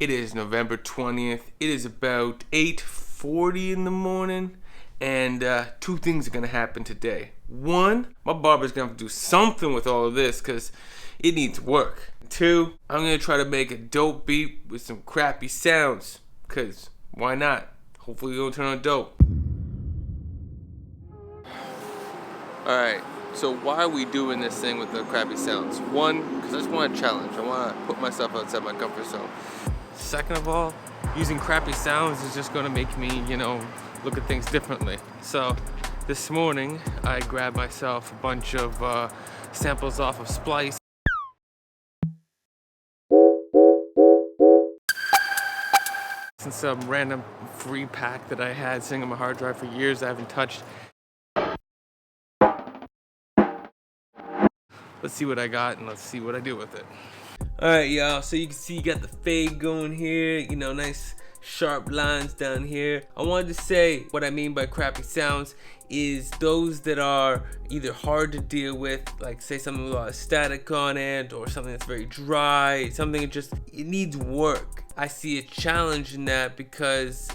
It is November 20th. It is about 8:40 in the morning, and two things are gonna happen today. One, my barber's gonna have to do something with all of this because it needs work. Two, I'm gonna try to make a dope beat with some crappy sounds, because why not? Hopefully it'll turn out dope. Alright, so why are we doing this thing with the crappy sounds? One, because I just want a challenge. I want to put myself outside my comfort zone. Second of all, using crappy sounds is just going to make me, look at things differently. So this morning, I grabbed myself a bunch of samples off of Splice. And some random free pack that I had sitting on my hard drive for years I haven't touched. Let's see what I got and let's see what I do with it. Alright, y'all, so you can see you got the fade going here, nice sharp lines down here. I wanted to say what I mean by crappy sounds is those that are either hard to deal with, like say something with a lot of static on it, or something that's very dry, something it needs work. I see a challenge in that because,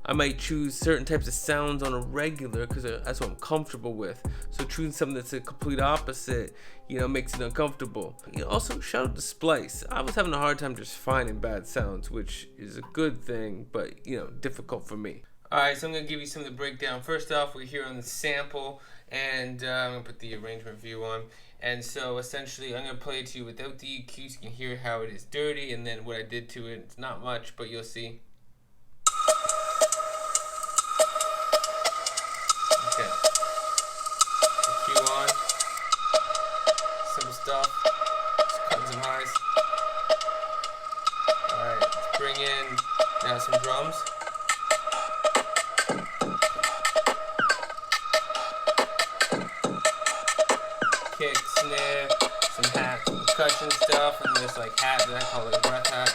I might choose certain types of sounds on a regular because that's what I'm comfortable with. So choosing something that's a complete opposite, makes it uncomfortable. Also shout out to Splice. I was having a hard time just finding bad sounds, which is a good thing, but difficult for me. Alright, so I'm going to give you some of the breakdown. First off, we're here on the sample, and I'm going to put the arrangement view on. And so essentially, I'm going to play it to you without the EQ so you can hear how it is dirty, and then what I did to it. It's not much, but you'll see. Okay. EQ on. Simple stuff. Just cutting some highs. Alright, let's bring in now some drums. Kick, snare, some hat, percussion stuff, and this like hat that I call it a breath hat.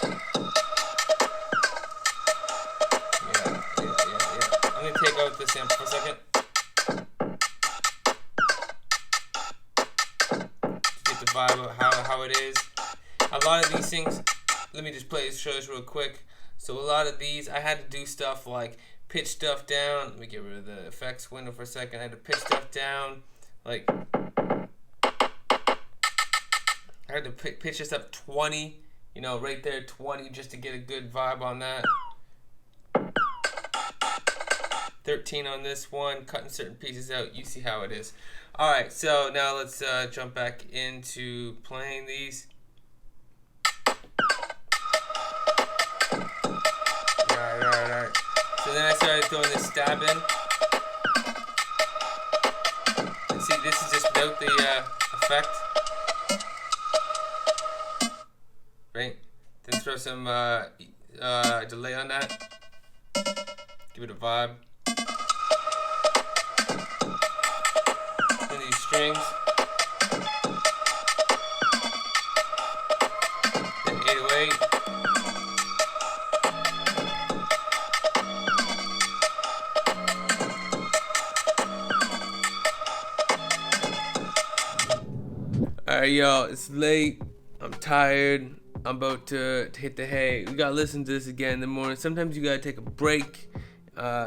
Yeah. I'm gonna take out the sample for a second. To get the vibe of how it is. A lot of these things, let me just show this real quick. So a lot of these, I had to do stuff like pitch stuff down. Let me get rid of the effects window for a second. I had to pitch stuff down, like. I had to pitch this up 20, right there, 20, just to get a good vibe on that. 13 on this one, cutting certain pieces out. You see how it is. All right, so now let's jump back into playing these. All right. So then I started throwing this stab in. And see, this is just without the effect. Right? Then throw some delay on that. Give it a vibe. Then these strings. Then 808. Alright, y'all, it's late. I'm tired. I'm about to hit the hay. We gotta listen to this again in the morning. Sometimes you gotta take a break,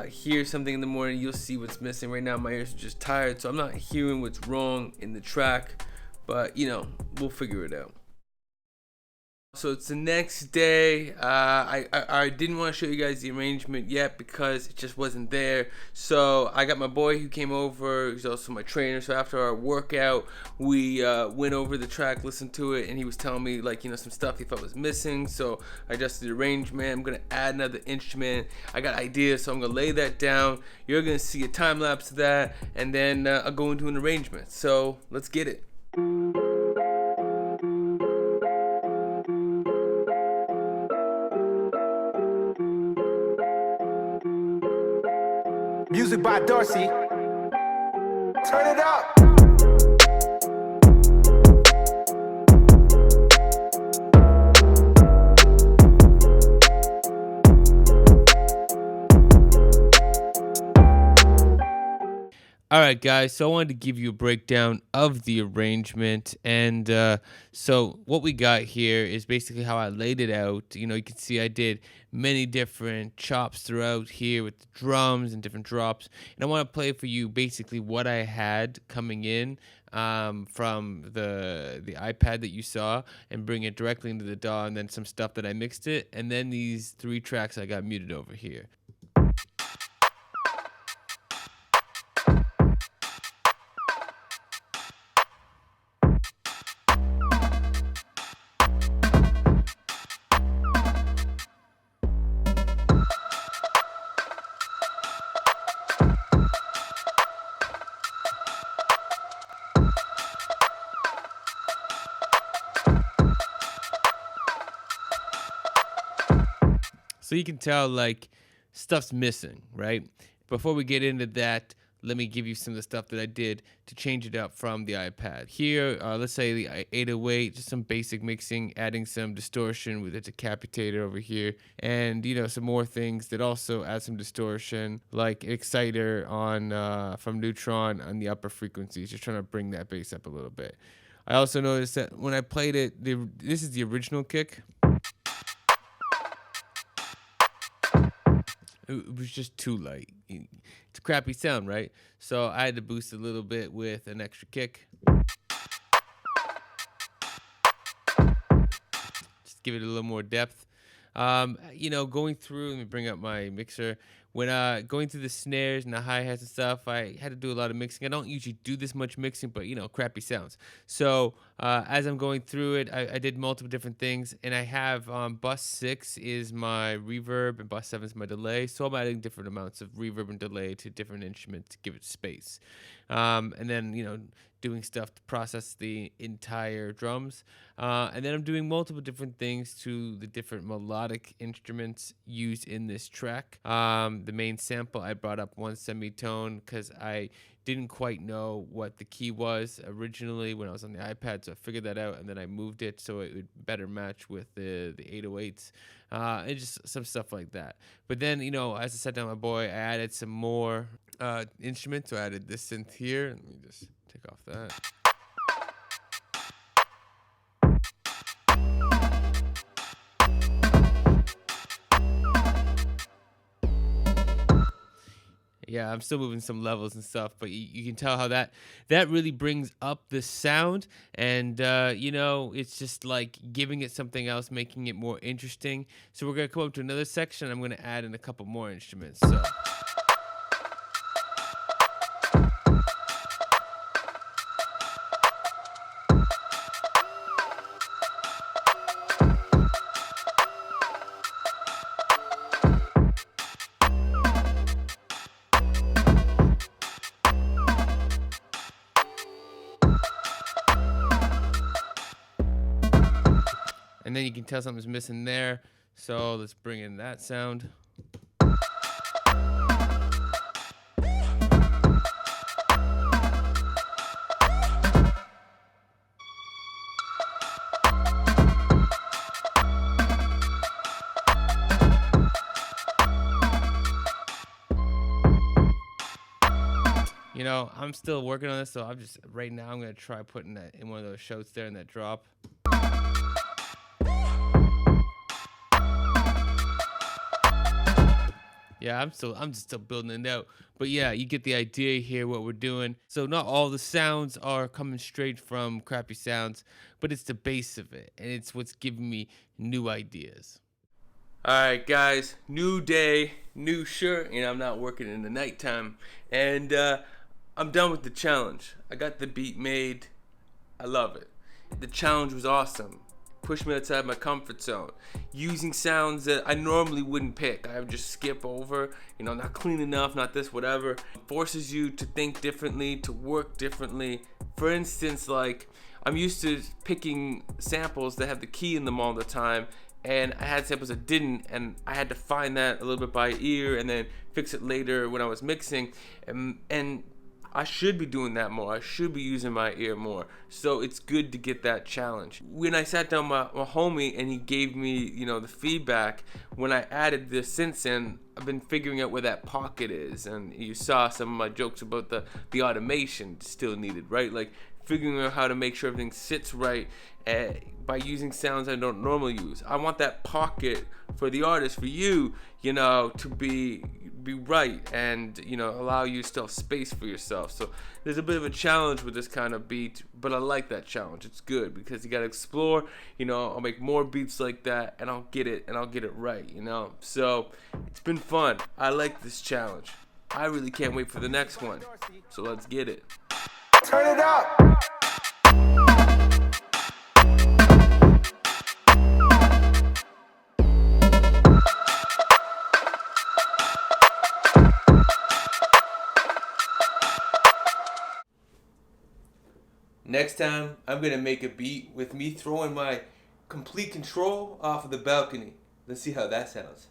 hear something in the morning. You'll see what's missing. Right now my ears are just tired, so I'm not hearing what's wrong in the track, but we'll figure it out. So it's the next day. I didn't want to show you guys the arrangement yet because it just wasn't there. So I got my boy who came over. He's also my trainer. So after our workout, we went over the track, listened to it, and he was telling me some stuff he felt was missing. So I adjusted the arrangement. I'm gonna add another instrument. I got ideas, so I'm gonna lay that down. You're gonna see a time lapse of that, and then I'll go into an arrangement. So let's get it. Music by Darcy. Turn it up. All right, guys. So I wanted to give you a breakdown of the arrangement, and so what we got here is basically how I laid it out. You can see I did many different chops throughout here with the drums and different drops, and I want to play for you basically what I had coming in from the iPad that you saw, and bring it directly into the DAW, and then some stuff that I mixed it, and then these 3 tracks I got muted over here. So you can tell like stuff's missing, right? Before we get into that, let me give you some of the stuff that I did to change it up from the iPad. Here, let's say the 808, just some basic mixing, adding some distortion with a decapitator over here, and some more things that also add some distortion, like exciter on from Neutron on the upper frequencies, just trying to bring that bass up a little bit. I also noticed that when I played it, this is the original kick. It was just too light. It's a crappy sound, right? So I had to boost a little bit with an extra kick. Just give it a little more depth. Going through, let me bring up my mixer. When going through the snares and the hi-hats and stuff, I had to do a lot of mixing. I don't usually do this much mixing, but crappy sounds. So as I'm going through it, I did multiple different things, and I have bus 6 is my reverb and bus 7 is my delay. So I'm adding different amounts of reverb and delay to different instruments to give it space. And then doing stuff to process the entire drums. And then I'm doing multiple different things to the different melodic instruments used in this track. The main sample, I brought up one semitone because I didn't quite know what the key was originally when I was on the iPad, so I figured that out, and then I moved it so it would better match with the 808s, and just some stuff like that. But then, as I sat down with my boy, I added some more instruments. So I added this synth here. Let me just take off that. Yeah, I'm still moving some levels and stuff, but you can tell how that really brings up the sound, and it's just like giving it something else, making it more interesting. So we're gonna come up to another section. I'm gonna add in a couple more instruments. So. And then you can tell something's missing there. So let's bring in that sound. I'm still working on this, so right now I'm going to try putting that in one of those shows there in that drop. Yeah, I'm just still building it out. But yeah, you get the idea here what we're doing. So not all the sounds are coming straight from Crappy Sounds, but it's the base of it, and it's what's giving me new ideas. Alright guys, new day, new shirt, and I'm not working in the nighttime. And I'm done with the challenge. I got the beat made. I love it. The challenge was awesome. Pushed me outside my comfort zone. Using sounds that I normally wouldn't pick. I would just skip over, not clean enough, not this, whatever. Forces you to think differently, to work differently. For instance, like, I'm used to picking samples that have the key in them all the time, and I had samples that didn't, and I had to find that a little bit by ear and then fix it later when I was mixing. And I should be doing that more. I should be using my ear more. So it's good to get that challenge. When I sat down with my homie and he gave me, the feedback, when I added the synths in, I've been figuring out where that pocket is. And you saw some of my jokes about the automation still needed, right? Like figuring out how to make sure everything sits right by using sounds I don't normally use. I want that pocket for the artist, for you, to be right and allow you to still have space for yourself. So there's a bit of a challenge with this kind of beat, but I like that challenge. It's good because you got to explore. I'll make more beats like that and I'll get it right. So it's been fun. I like this challenge. I really can't wait for the next one. So let's get it. Turn it up. Next time, I'm going to make a beat with me throwing my complete control off of the balcony. Let's see how that sounds.